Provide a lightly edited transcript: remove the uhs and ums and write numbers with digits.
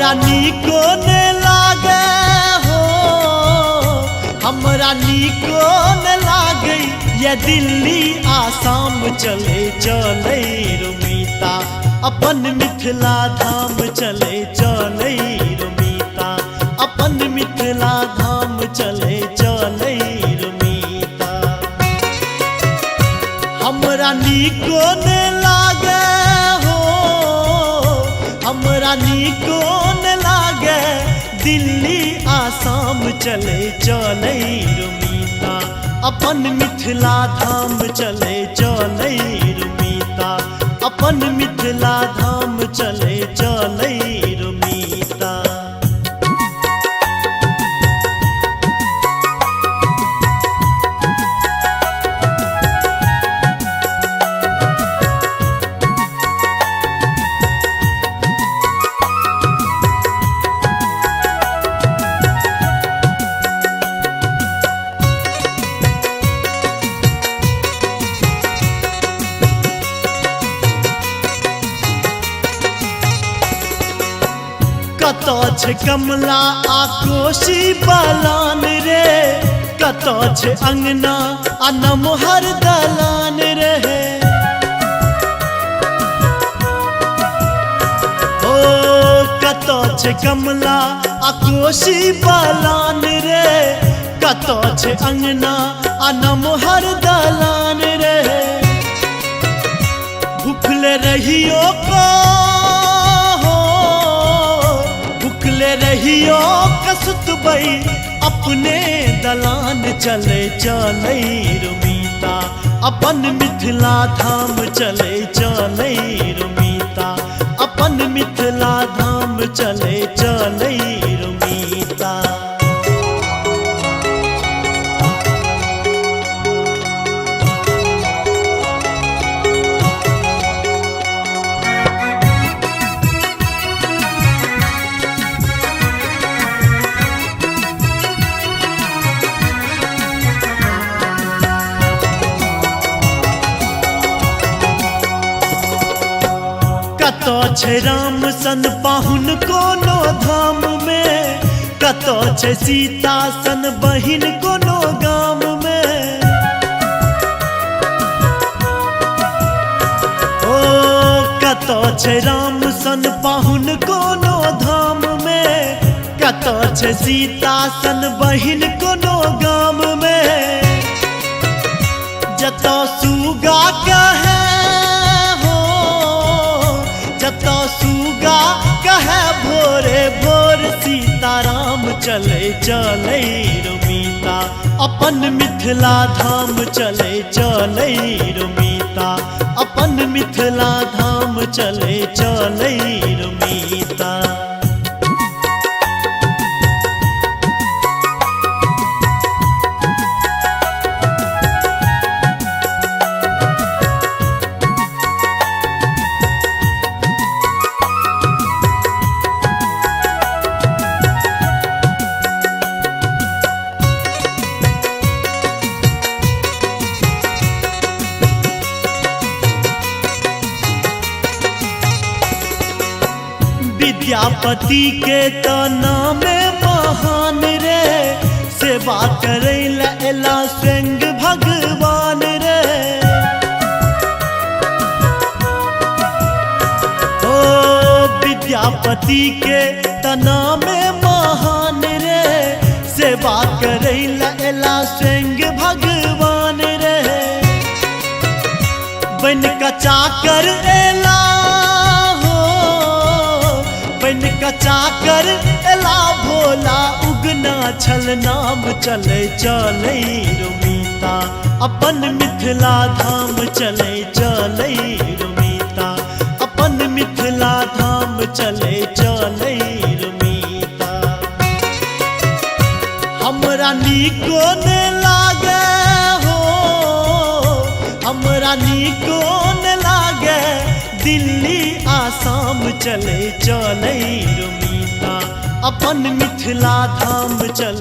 हमरा नीको ने लागे हो, हमरा नीको ने लागे ये दिल्ली आसाम चले चले रुमीता, अपन मिथिला धाम चले चले रुमीता, अपन मिथिला धाम चले चले रुमीता। हमरा नीको ने लागे हो, हमरा नीको ने लागे दिल्ली आसाम चले चले रुमीता, अपन मिथिला धाम चले चले रुमीता, अपन मिथिला धाम चले चले रुमीता। कतो छे कमला आ कोशी बालान रे, कतो छे अंगना आ नमहर दलान रे। ओ कतो छे कमला आ कोशी बालान रे, कतो छे अंगना आ नमहर दलान रे। भूखले रहियो को रहियो कसुतबई अपने दलान चले चले रुमीता, अपन मिथिला धाम चले चले रुमीता, अपन मिथिला धाम चले चले रुमीता। कतो छे राम सन पाहुन कोनो धाम में, कतो छे सीता सन बहिन कोनो गाम में। ओ कतो छे राम सन पाहुन कोनो धाम में, कतो छे सीता सन बहिन कोनो गाम में। जतो सुगा कहे जतो सुगा कहे भोरे भोर सीताराम चले चले रुमीता, अपन मिथिला धाम चले चले रुमीता, अपन मिथिला धाम चले चले रुमीता। विद्यापति के तो नाम महान रे, सेवा करे ला स्वयं भगवान रे। ओ विद्यापति के तो नाम महान रे, सेवा करे ला स्वयं भगवान रे। बन का चाकर एला चाकर एला भोला उगना छल नाम चले चले रुमीता, अपन मिथिला धाम चले चले रुमीता, अपन मिथिला धाम चले चले रुमीता। हमरा नीको ने लागे हो, हमरा नीको ने लागे दिल्ली आसाम चले चले रुमीता, अपन मिथिला धाम चले